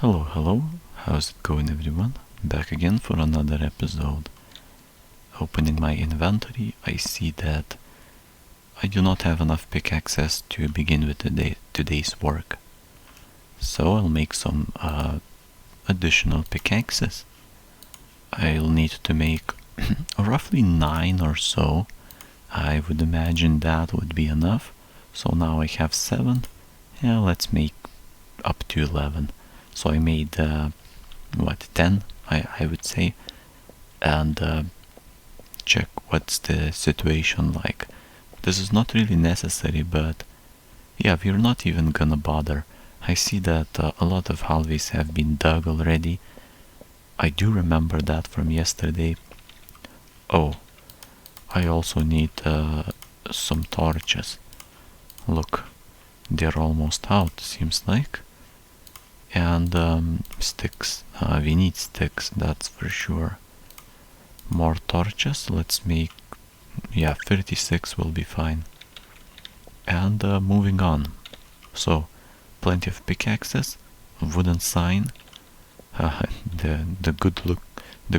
Hello, hello, how's it going everyone? Back again for another episode. Opening my inventory, I see that I do not have enough pickaxes to begin with today's work. So I'll make some additional pickaxes. I'll need to make roughly 9 or so. I would imagine that would be enough. So now I have 7. Yeah, let's make up to 11. So I made 10 I would say, and check what's the situation like. This is not really necessary, but yeah, we're not even gonna bother. I see that a lot of hallways have been dug already. I do remember that from yesterday. Oh, I also need some torches. Look, they're almost out, seems like. And sticks. We need sticks, that's for sure. More torches. Let's make, 36 will be fine. And moving on. So, plenty of pickaxes, wooden sign, the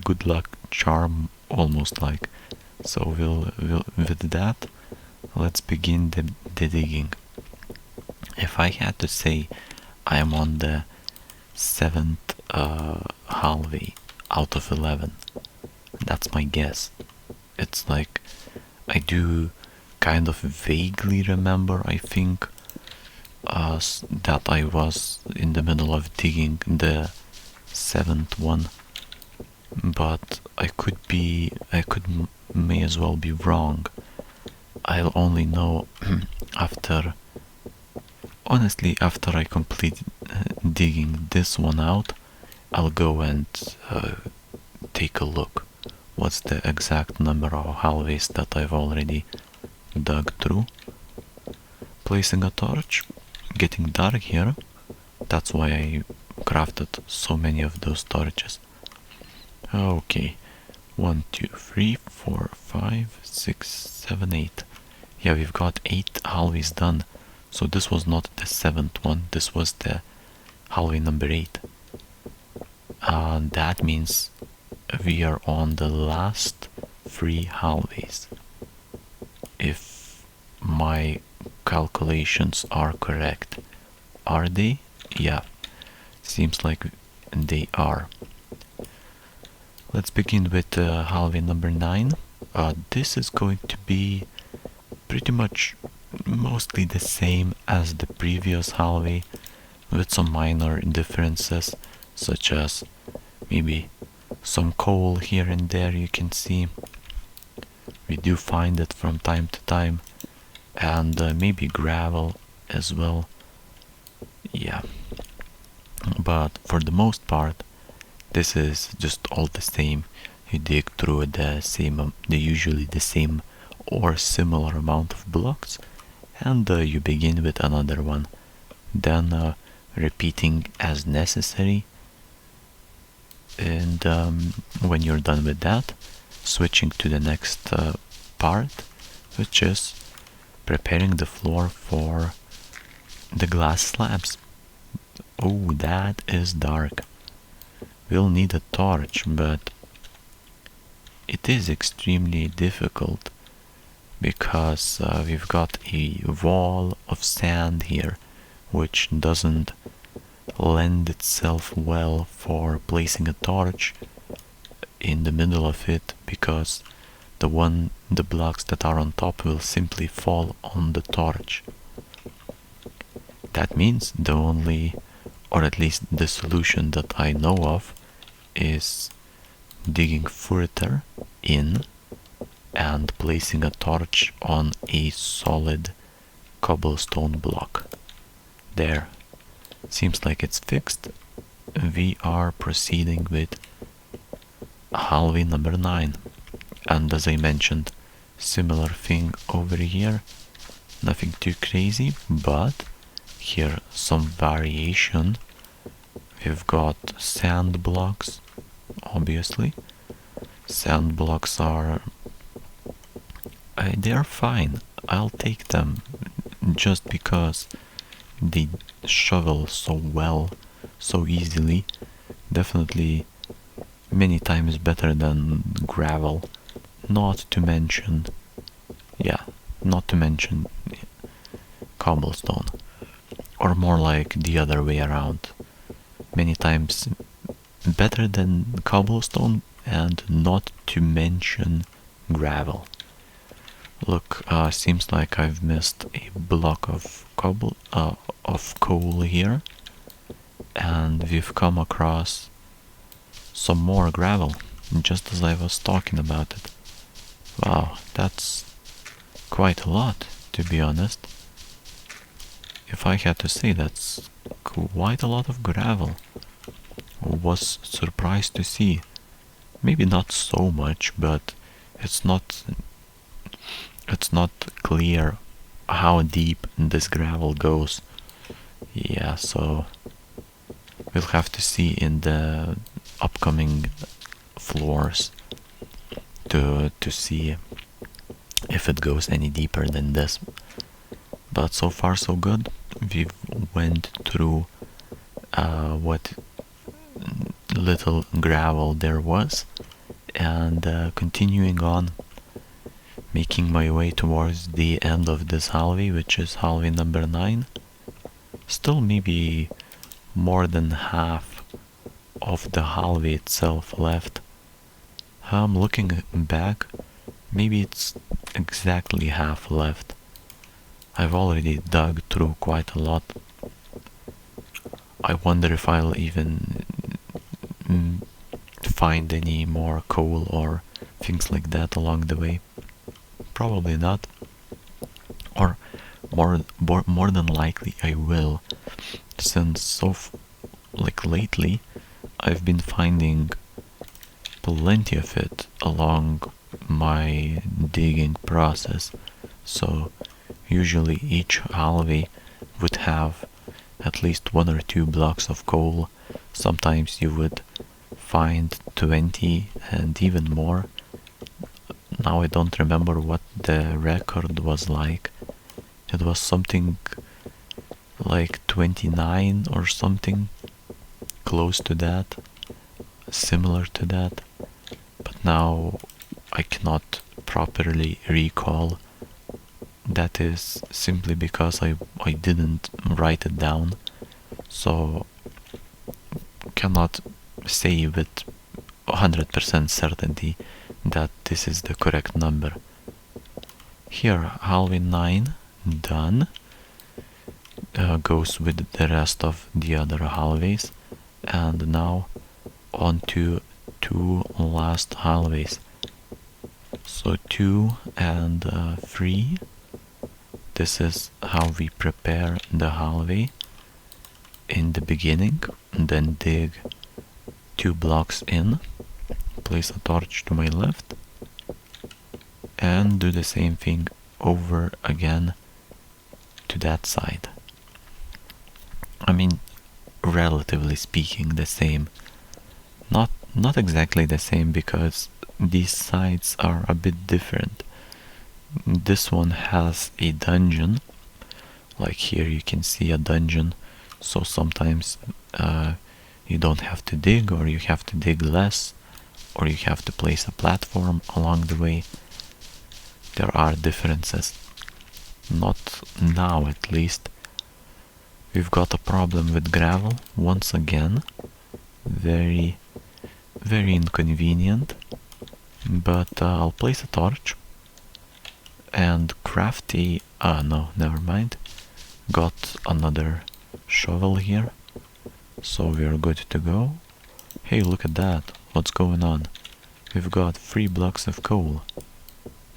good luck charm, almost like. So we'll with that, let's begin the digging. If I had to say, I am on the 7th hallway out of 11. That's my guess. It's like I do kind of vaguely remember, I think, that I was in the middle of digging the 7th one, but may as well be wrong. I'll only know honestly, after I complete digging this one out, I'll go and take a look. What's the exact number of hallways that I've already dug through? Placing a torch, getting dark here. That's why I crafted so many of those torches. Okay, 1, 2, 3, 4, 5, 6, 7, 8. Yeah, we've got 8 hallways done. So this was not the 7th one, this was the hallway number 8. That means we are on the last 3 hallways. If my calculations are correct. Are they? Yeah, seems like they are. Let's begin with hallway number 9. This is going to be pretty much mostly the same as the previous hallway, with some minor differences, such as maybe some coal here and there. You can see we do find it from time to time, and maybe gravel as well. Yeah, but for the most part this is just all the same. You dig through usually the same or similar amount of blocks, and you begin with another one, then repeating as necessary. And when you're done with that, switching to the next part, which is preparing the floor for the glass slabs. Oh, that is dark. We'll need a torch, but it is extremely difficult because we've got a wall of sand here, which doesn't lend itself well for placing a torch in the middle of it, because the blocks that are on top will simply fall on the torch. That means the only, or at least the solution that I know of, is digging further in and placing a torch on a solid cobblestone block. There. Seems like it's fixed. We are proceeding with hallway number 9. And as I mentioned, similar thing over here. Nothing too crazy, but here some variation. We've got sand blocks, obviously. Sand blocks are they're fine. I'll take them just because they shovel so well so easily. Definitely many times better than gravel. Not to mention, yeah, not to mention cobblestone. Or more like the other way around. Many times better than cobblestone, and not to mention gravel. Look, seems like I've missed a block of coal here, and we've come across some more gravel, just as I was talking about it. Wow, that's quite a lot, to be honest. If I had to say, that's quite a lot of gravel. Was surprised to see. Maybe not so much, but it's not clear how deep this gravel goes. Yeah, so we'll have to see in the upcoming floors to see if it goes any deeper than this. But so far so good. We've went through what little gravel there was, and continuing on, making my way towards the end of this hallway, which is hallway number 9. Still maybe more than half of the hallway itself left. I'm looking back, maybe it's exactly half left. I've already dug through quite a lot. I wonder if I'll even find any more coal or things like that along the way. Probably not. Or more than likely I will, since lately I've been finding plenty of it along my digging process. So usually each hallway would have at least 1 or 2 blocks of coal. Sometimes you would find 20 and even more. Now I don't remember what the record was like. It was something like 29 or something, close to that, similar to that. But now I cannot properly recall. That is simply because I didn't write it down, so cannot say with 100% certainty that this is the correct number. Here, hallway 9 done, goes with the rest of the other hallways, and now on to 2 last hallways. So 2 and 3. This is how we prepare the hallway in the beginning, and then dig 2 blocks in, place a torch to my left, and do the same thing over again to that side. I mean, relatively speaking, the same. Not exactly the same, because these sides are a bit different. This one has a dungeon, like here you can see a dungeon, so sometimes you don't have to dig, or you have to dig less, or you have to place a platform along the way. There are differences. Not now, at least. We've got a problem with gravel once again. Very inconvenient. But I'll place a torch and craft a... no, never mind. Got another shovel here, so we're good to go. Hey, look at that. What's going on? We've got 3 blocks of coal.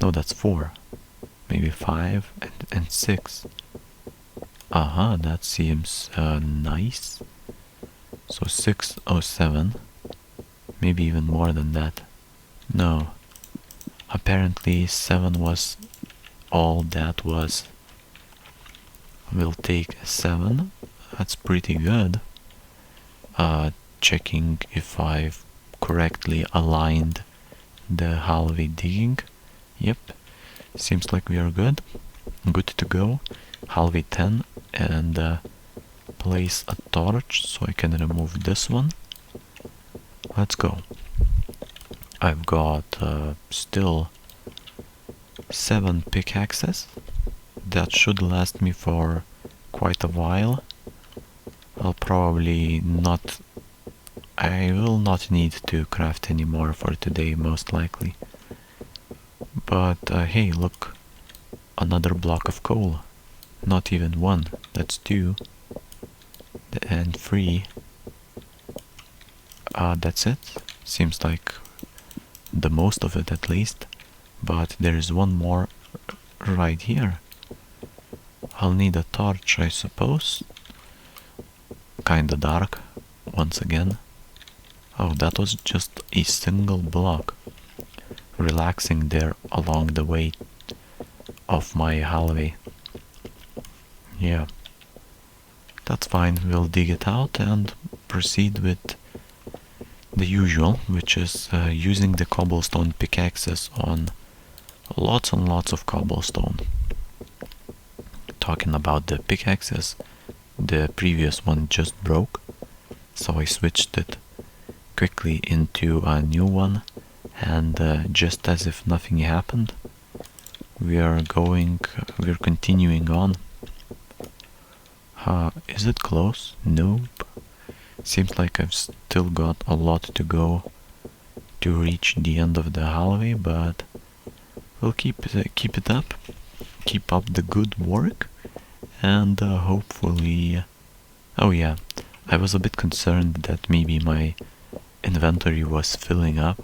No, that's 4. Maybe 5 and 6. That seems nice. So 607. Maybe even more than that. No. Apparently 7 was all that was. We'll take 7. That's pretty good. Checking if I've correctly aligned the hallway digging. Yep, seems like we are good. Good to go. Hallway 10, and place a torch so I can remove this one. Let's go. I've got still 7 pickaxes. That should last me for quite a while. I will not need to craft any more for today, most likely. But hey, look, another block of coal. Not even 1, that's 2. And 3. That's it. Seems like the most of it at least. But there is one more right here. I'll need a torch, I suppose. Kinda dark, once again. Oh, that was just a single block. Relaxing there along the way of my hallway. Yeah. That's fine, we'll dig it out and proceed with the usual, which is using the cobblestone pickaxes on lots and lots of cobblestone. Talking about the pickaxes, the previous one just broke, so I switched it quickly into a new one, and just as if nothing happened, we're continuing on. Is it close? Nope. Seems like I've still got a lot to go to reach the end of the hallway, but we'll keep it up. Keep up the good work, and hopefully... Oh yeah, I was a bit concerned that maybe my inventory was filling up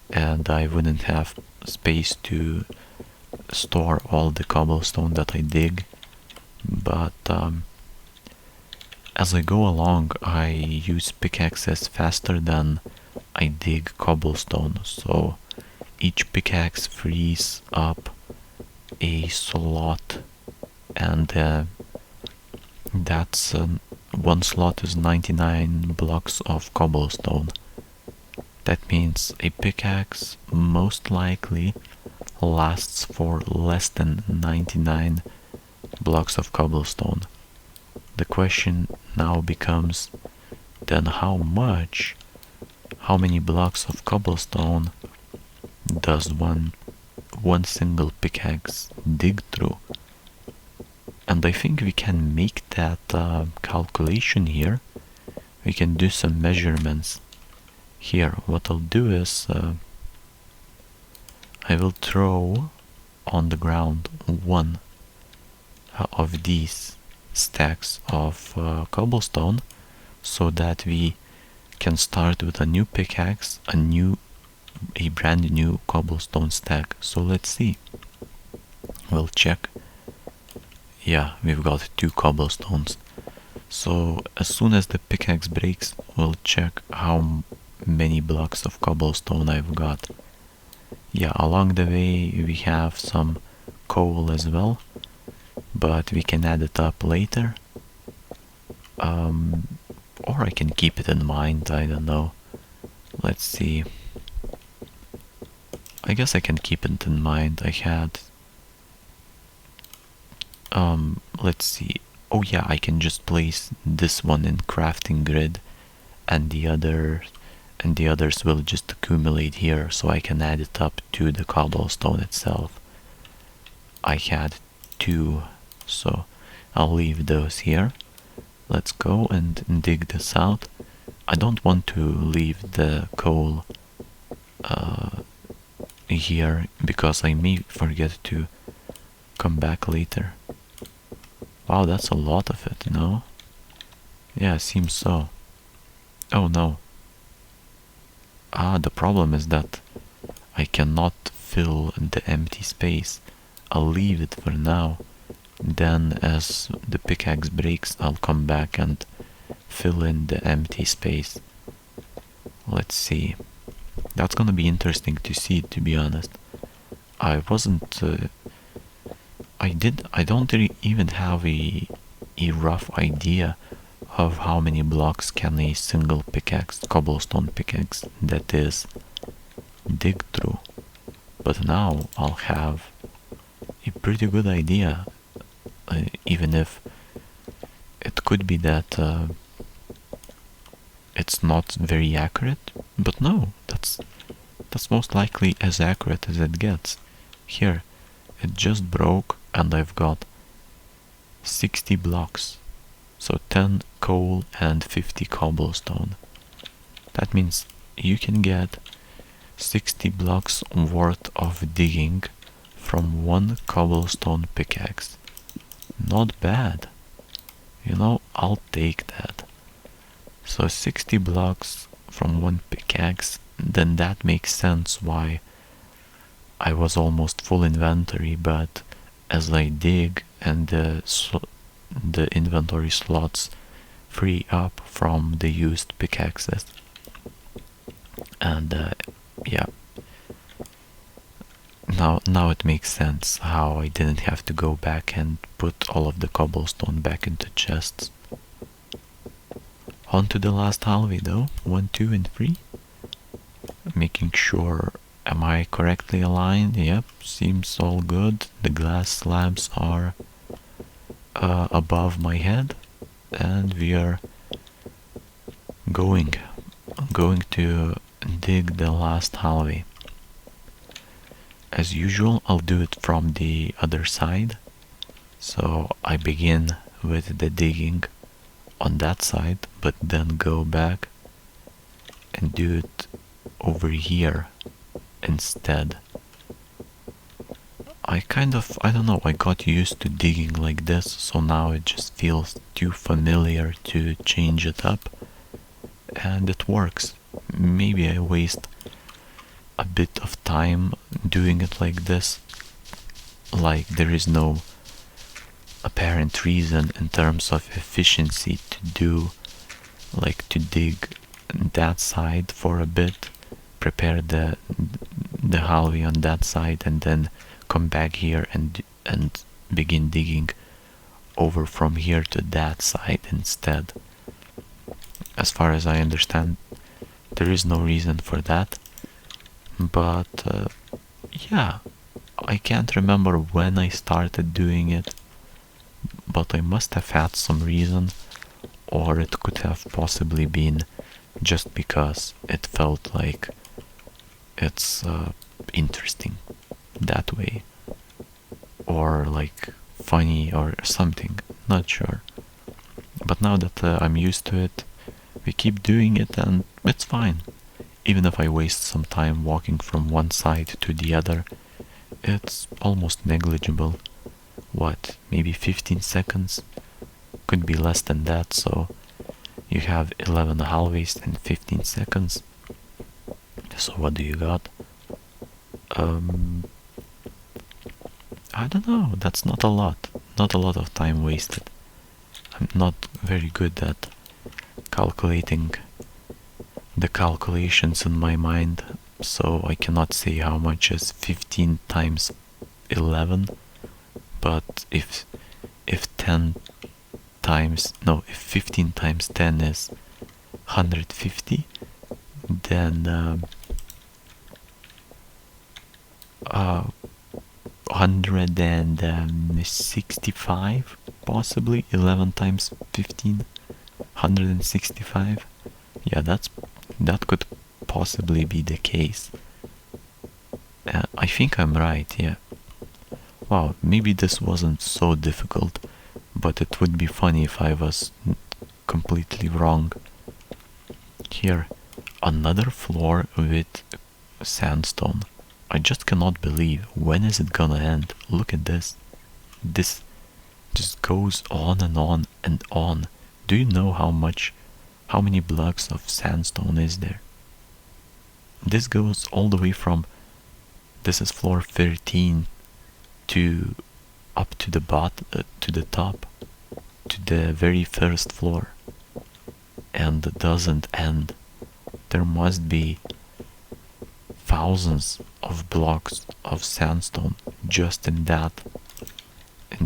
and I wouldn't have space to store all the cobblestone that I dig, but as I go along I use pickaxes faster than I dig cobblestone, so each pickaxe frees up a slot, and that's one slot is 99 blocks of cobblestone. That means a pickaxe most likely lasts for less than 99 blocks of cobblestone. The question now becomes, then how many blocks of cobblestone does one single pickaxe dig through? And I think we can make that calculation here. We can do some measurements here. What I'll do is I will throw on the ground one of these stacks of cobblestone, so that we can start with a new pickaxe, a brand new cobblestone stack. So let's see. We'll check. Yeah, we've got 2 cobblestones. So as soon as the pickaxe breaks, we'll check how many blocks of cobblestone I've got. Yeah, along the way we have some coal as well, but we can add it up later. Or I can keep it in mind, I don't know. Let's see. I guess I can keep it in mind. I had... let's see. Oh yeah, I can just place this one in crafting grid, and the others will just accumulate here, so I can add it up to the cobblestone itself. I had 2, so I'll leave those here. Let's go and dig this out. I don't want to leave the coal here, because I may forget to come back later. Wow, that's a lot of it, no? Yeah, seems so. Oh no. The problem is that I cannot fill the empty space. I'll leave it for now. Then as the pickaxe breaks, I'll come back and fill in the empty space. Let's see. That's gonna be interesting to see, to be honest. I don't really even have a rough idea of how many blocks can a single pickaxe, cobblestone pickaxe, that is, dig through. But now I'll have a pretty good idea, even if it could be that it's not very accurate, but no, that's most likely as accurate as it gets. Here, it just broke and I've got 60 blocks, so 10 coal and 50 cobblestone. That means you can get 60 blocks worth of digging from one cobblestone pickaxe. Not bad. You know, I'll take that. So 60 blocks from one pickaxe, then that makes sense why I was almost full inventory, but as I dig and the inventory slots free up from the used pickaxes, and yeah, now it makes sense how I didn't have to go back and put all of the cobblestone back into chests. On to the last hallway though, 1, 2 and 3. Making sure, am I correctly aligned? Yep, seems all good. The glass slabs are above my head, and we are going to dig the last hallway. As usual, I'll do it from the other side. So I begin with the digging on that side, but then go back and do it over here instead. I don't know, I got used to digging like this, so now it just feels too familiar to change it up, and it works. Maybe I waste a bit of time doing it like this, like there is no apparent reason in terms of efficiency to dig that side for a bit, prepare the hallway on that side, and then come back here and begin digging over from here to that side instead. As far as I understand, there is no reason for that, but yeah, I can't remember when I started doing it, but I must have had some reason, or it could have possibly been just because it felt like it's interesting that way, or like funny or something, not sure. But now that I'm used to it, we keep doing it and it's fine. Even if I waste some time walking from one side to the other, it's almost negligible. What, maybe 15 seconds? Could be less than that, so you have 11 hallways in 15 seconds. So what do you got? I don't know, that's not a lot. Not a lot of time wasted. I'm not very good at calculating the calculations in my mind, so I cannot say how much is 15 times 11, but if 10 times, no, if 15 times 10 is 150, then 165, possibly 11 times 15, 165. Yeah, that could possibly be the case. I think I'm right, yeah. Wow, maybe this wasn't so difficult, but it would be funny if I was completely wrong. Here, another floor with sandstone. I just cannot believe, when is it gonna end? Look at this. This just goes on and on and on. Do you know how many blocks of sandstone is there? This goes all the way from, this is floor 13 to up to the to the top, to the very first floor, and it doesn't end. There must be thousands of blocks of sandstone just in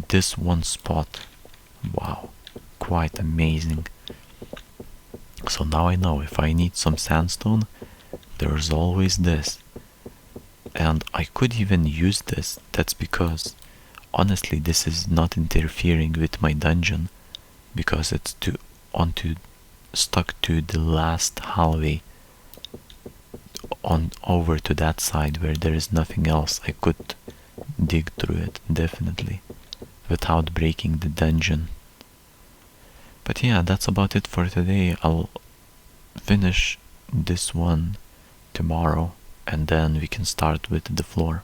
this one spot. Wow, quite amazing. So now I know if I need some sandstone, there's always this. And I could even use this. That's because honestly this is not interfering with my dungeon. because it's stuck to the last hallway on over to that side where there is nothing else. I could dig through it definitely without breaking the dungeon. But yeah, that's about it for today. I'll finish this one tomorrow and then we can start with the floor.